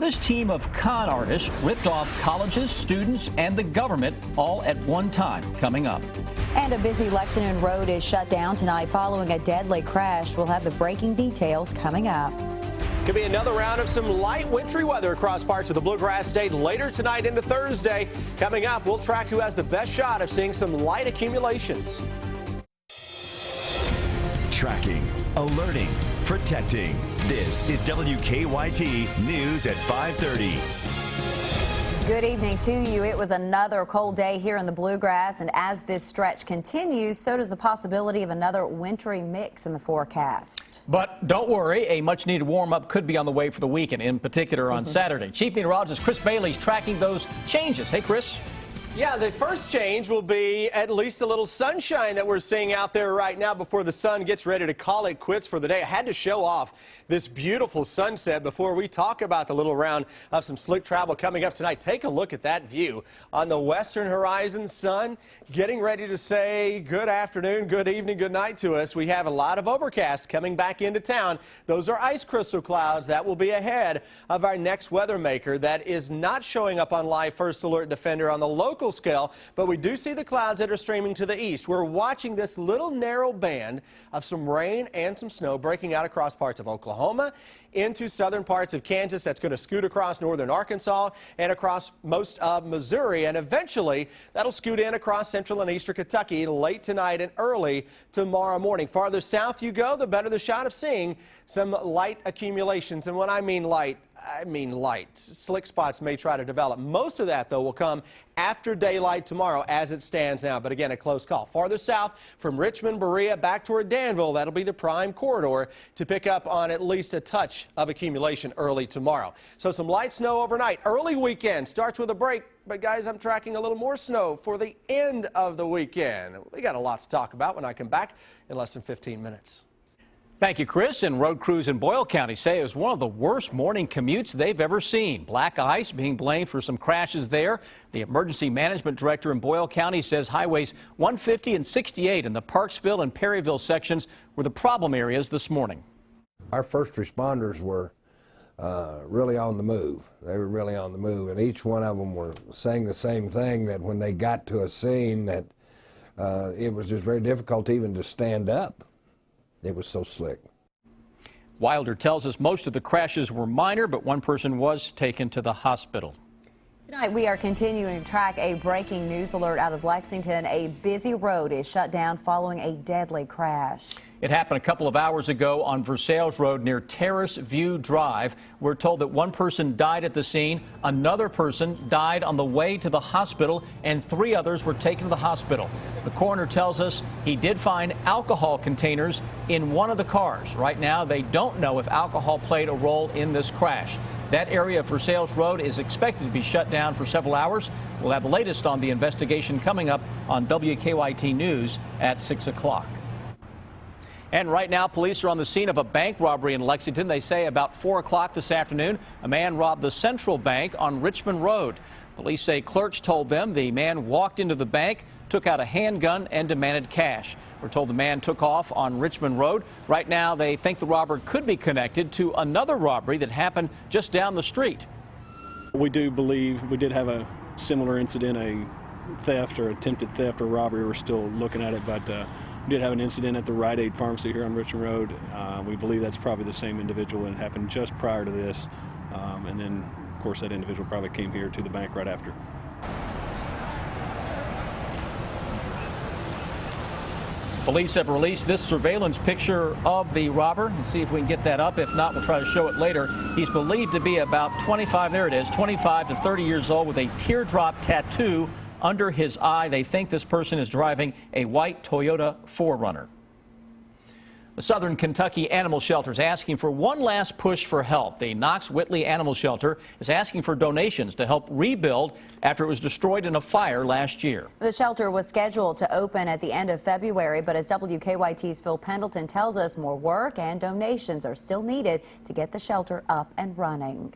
this team of con artists ripped off colleges, students, and the government all at one time, coming up. And a busy Lexington road is shut down tonight following a deadly crash. We'll have the breaking details coming up. Could be another round of some light wintry weather across parts of the Bluegrass State later tonight into Thursday. Coming up, we'll track who has the best shot of seeing some light accumulations. Tracking, alerting, protecting. This is WKYT News at 5:30. Good evening to you. It was another cold day here in the Bluegrass, and as this stretch continues, so does the possibility of another wintry mix in the forecast. But don't worry, a much-needed warm-up could be on the way for the weekend, in particular on Saturday. Chief Meteorologist Chris Bailey's tracking those changes. Hey, Chris. Yeah, the first change will be at least a little sunshine that we're seeing out there right now before the sun gets ready to call it quits for the day. I had to show off this beautiful sunset before we talk about the little round of some slick travel coming up tonight. Take a look at that view on the western horizon. Sun getting ready to say good afternoon, good evening, good night to us. We have a lot of overcast coming back into town. Those are ice crystal clouds that will be ahead of our next weather maker that is not showing up on Live First Alert Defender on the local scale, but we do see the clouds that are streaming to the east. We're watching this little narrow band of some rain and some snow breaking out across parts of Oklahoma into southern parts of Kansas. That's going to scoot across northern Arkansas and across most of Missouri, and eventually that'll scoot in across central and eastern Kentucky late tonight and early tomorrow morning. Farther south you go, the better the shot of seeing some light accumulations. And when I mean light, I mean light. Slick spots may try to develop. Most of that, though, will come after daylight tomorrow as it stands now. But again, a close call. Farther south from Richmond, Berea, back toward Danville, that'll be the prime corridor to pick up on at least a touch of accumulation early tomorrow. So some light snow overnight. Early weekend starts with a break. But, guys, I'm tracking a little more snow for the end of the weekend. We got a lot to talk about when I come back in less than 15 minutes. Thank you, Chris. And road crews in Boyle County say it was one of the worst morning commutes they've ever seen. Black ice being blamed for some crashes there. The emergency management director in Boyle County says highways 150 and 68 in the Parksville and Perryville sections were the problem areas this morning. Our first responders were really on the move. They were really on the move, and each one of them were saying the same thing, that when they got to a scene that it was just very difficult even to stand up. It was so slick. Wilder tells us most of the crashes were minor, but one person was taken to the hospital. Tonight, we are continuing to track a breaking news alert out of Lexington. A busy road is shut down following a deadly crash. It happened a couple of hours ago on Versailles Road near Terrace View Drive. We're told that one person died at the scene, another person died on the way to the hospital, and 3 others were taken to the hospital. The coroner tells us he did find alcohol containers in one of the cars. Right now, they don't know if alcohol played a role in this crash. That area of Versailles Road is expected to be shut down for several hours. We'll have the latest on the investigation coming up on WKYT News at 6 o'clock. And right now, police are on the scene of a bank robbery in Lexington. They say about 4 o'clock this afternoon, a man robbed the Central Bank on Richmond Road. Police say clerks told them the man walked into the bank, took out a handgun, and demanded cash. We're told the man took off on Richmond Road. Right now, they think the robber could be connected to another robbery that happened just down the street. We do believe we did have a similar incident, a theft or attempted theft or robbery. We're still looking at it, but we did have an incident at the Rite Aid Pharmacy here on Richmond Road. We believe that's probably the same individual, and it happened just prior to this. And then, of course, that individual probably came here to the bank right after. Police have released this surveillance picture of the robber. And see if we can get that up. If not, we'll try to show it later. He's believed to be about 25, there it is, 25 to 30 years old with a teardrop tattoo under his eye. They think this person is driving a white Toyota 4Runner. The Southern Kentucky Animal Shelter is asking for one last push for help. The Knox-Whitley Animal Shelter is asking for donations to help rebuild after it was destroyed in a fire last year. The shelter was scheduled to open at the end of February, but as WKYT's Phil Pendleton tells us, more work and donations are still needed to get the shelter up and running.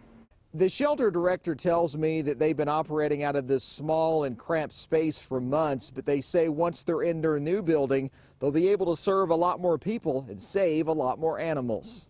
The shelter director tells me that they've been operating out of this small and cramped space for months, but they say once they're in their new building, they'll be able to serve a lot more people and save a lot more animals.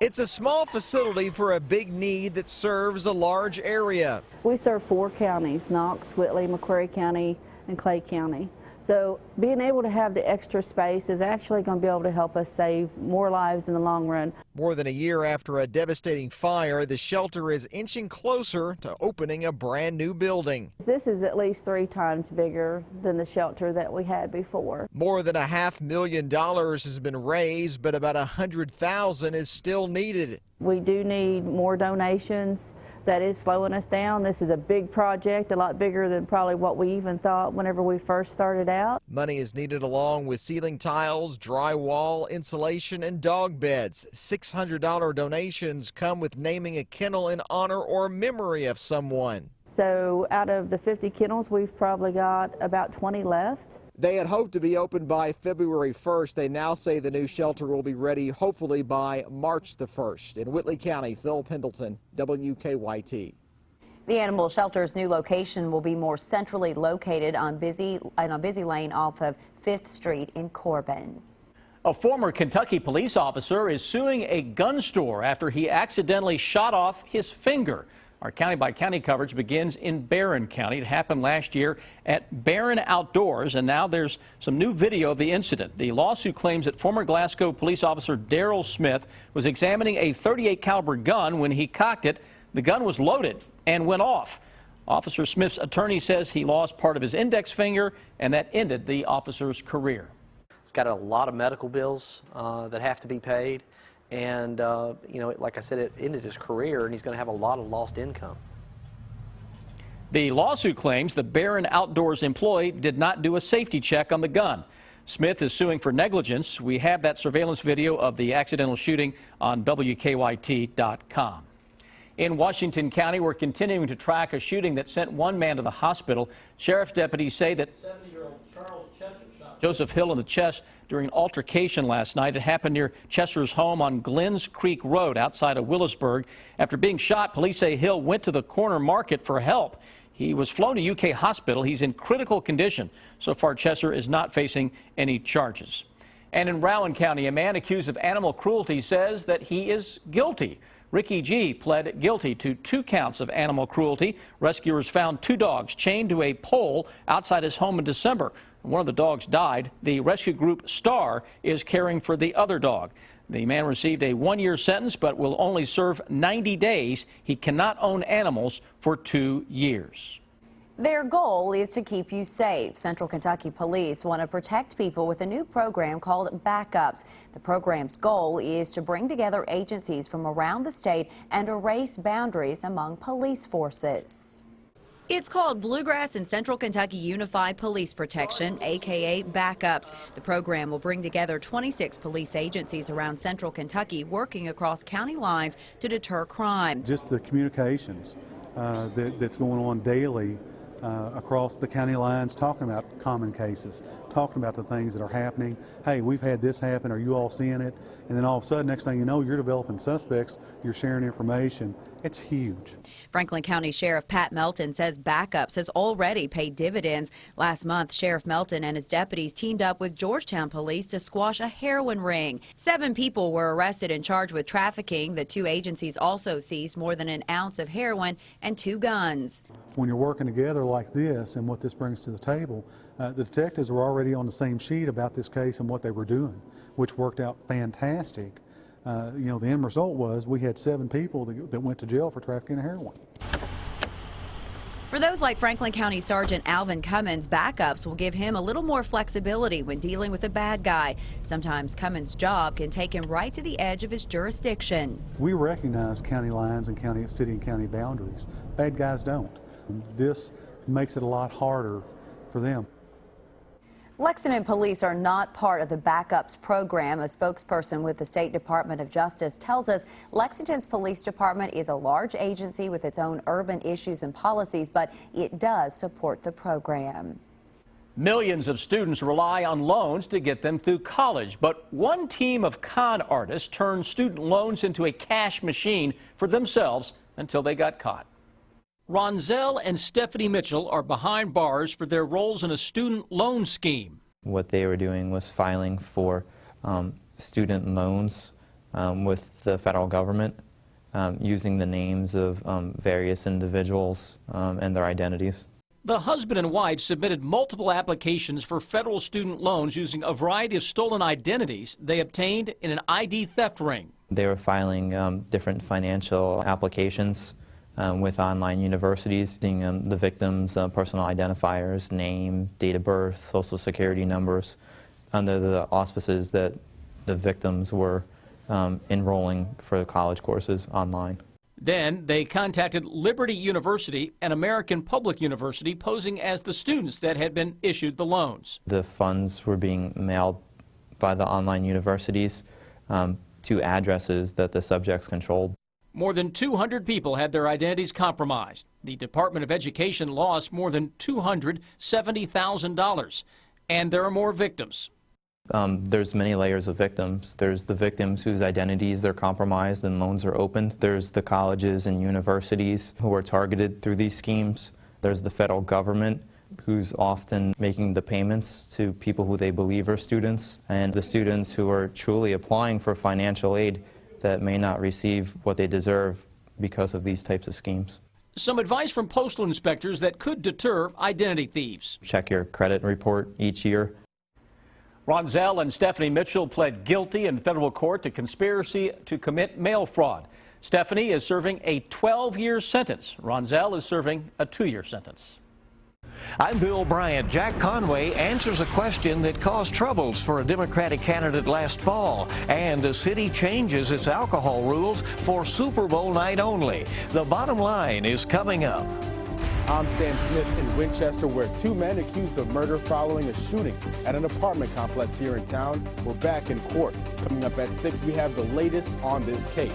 It's a small facility for a big need that serves a large area. We serve 4 counties, Knox, Whitley, McQuarrie County, and Clay County. So being able to have the extra space is actually going to be able to help us save more lives in the long run. More than a year after a devastating fire, the shelter is inching closer to opening a brand new building. This is at least 3 times bigger than the shelter that we had before. More than $500,000 has been raised, but about $100,000 is still needed. We do need more donations. That is slowing us down. This is a big project, a lot bigger than probably what we even thought whenever we first started out. Money is needed along with ceiling tiles, drywall, insulation, and dog beds. $600 donations come with naming a kennel in honor or memory of someone. So out of the 50 kennels, we've probably got about 20 left. They had hoped to be open by February 1st. They now say the new shelter will be ready hopefully by March the 1st. In Whitley County, Phil Pendleton, WKYT. The animal shelter's new location will be more centrally located on busy lane off of 5th Street in Corbin. A former Kentucky police officer is suing a gun store after he accidentally shot off his finger. Our county-by-county coverage begins in Barron County. It happened last year at Barron Outdoors, and now there's some new video of the incident. The lawsuit claims that former Glasgow police officer Daryl Smith was examining a .38 caliber gun when he cocked it. The gun was loaded and went off. Officer Smith's attorney says he lost part of his index finger, and that ended the officer's career. It's got a lot of medical bills that have to be paid. And, you know, like I said, it ended his career, and he's going to have a lot of lost income. The lawsuit claims the Barron Outdoors employee did not do a safety check on the gun. Smith is suing for negligence. We have that surveillance video of the accidental shooting on WKYT.com. In Washington County, we're continuing to track a shooting that sent one man to the hospital. Sheriff's deputies say that 70-year-old Charles Chester shot Joseph Hill in the chest during an altercation last night. It happened near Chester's home on Glens Creek Road outside of Willisburg. After being shot, police say Hill went to the corner market for help. He was flown to UK Hospital. He's in critical condition. So far, Chester is not facing any charges. And in Rowan County, a man accused of animal cruelty says that he is guilty. Ricky G. pled guilty to 2 counts of animal cruelty. Rescuers found 2 dogs chained to a pole outside his home in December. One of the dogs died. The rescue group Star is caring for the other dog. The man received a 1-year sentence but will only serve 90 days. He cannot own animals for 2 years. Their goal is to keep you safe. Central Kentucky Police want to protect people with a new program called Backups. The program's goal is to bring together agencies from around the state and erase boundaries among police forces. It's called Bluegrass and Central Kentucky Unified Police Protection, aka Backups. The program will bring together 26 police agencies around Central Kentucky working across county lines to deter crime. Just the communications that's going on daily across the county lines, talking about common cases, talking about the things that are happening. Hey, we've had this happen. Are you all seeing it? And then all of a sudden, next thing you know, you're developing suspects. You're sharing information. It's huge. Franklin County Sheriff Pat Melton says Backups has already paid dividends. Last month, Sheriff Melton and his deputies teamed up with Georgetown Police to squash a heroin ring. 7 people were arrested and charged with trafficking. The 2 agencies also seized more than an ounce of heroin and 2 guns. When you're working together like this and what this brings to the table, the detectives were already on the same sheet about this case and what they were doing, which worked out fantastic. You know, the end result was we had 7 people that went to jail for trafficking heroin. For those like Franklin County Sergeant Alvin Cummins, Backups will give him a little more flexibility when dealing with a bad guy. Sometimes Cummins' job can take him right to the edge of his jurisdiction. We recognize county lines and city and county boundaries. Bad guys don't. This makes it a lot harder for them. Lexington police are not part of the Backups program. A spokesperson with the State Department of Justice tells us Lexington's police department is a large agency with its own urban issues and policies, but it does support the program. Millions of students rely on loans to get them through college, but one team of con artists turned student loans into a cash machine for themselves until they got caught. Ronzel and Stephanie Mitchell are behind bars for their roles in a student loan scheme. What they were doing was filing for student loans with the federal government, using the names of various individuals and their identities. The husband and wife submitted multiple applications for federal student loans using a variety of stolen identities they obtained in an ID theft ring. They were filing different financial applications with online universities, using the victims' personal identifiers, name, date of birth, social security numbers, under the auspices that the victims were enrolling for college courses online. Then they contacted Liberty University and American Public University, posing as the students that had been issued the loans. The funds were being mailed by the online universities to addresses that the subjects controlled. More than 200 people had their identities compromised. The Department of Education lost more than $270,000. And there are more victims. There's many layers of victims. There's the victims whose identities they're compromised and loans are opened. There's the colleges and universities who are targeted through these schemes. There's the federal government, who's often making the payments to people who they believe are students, and the students who are truly applying for financial aid that may not receive what they deserve because of these types of schemes. Some advice from postal inspectors that could deter identity thieves. Check your credit report each year. Ronzell and Stephanie Mitchell pled guilty in federal court to conspiracy to commit mail fraud. Stephanie is serving a 12-year sentence. Ronzell is serving a 2-year sentence. I'm Bill Bryant. Jack Conway answers a question that caused troubles for a Democratic candidate last fall. And the city changes its alcohol rules for Super Bowl night only. The bottom line is coming up. I'm Sam Smith in Winchester, where 2 men accused of murder following a shooting at an apartment complex here in town were back in court. Coming up at 6, we have the latest on this case.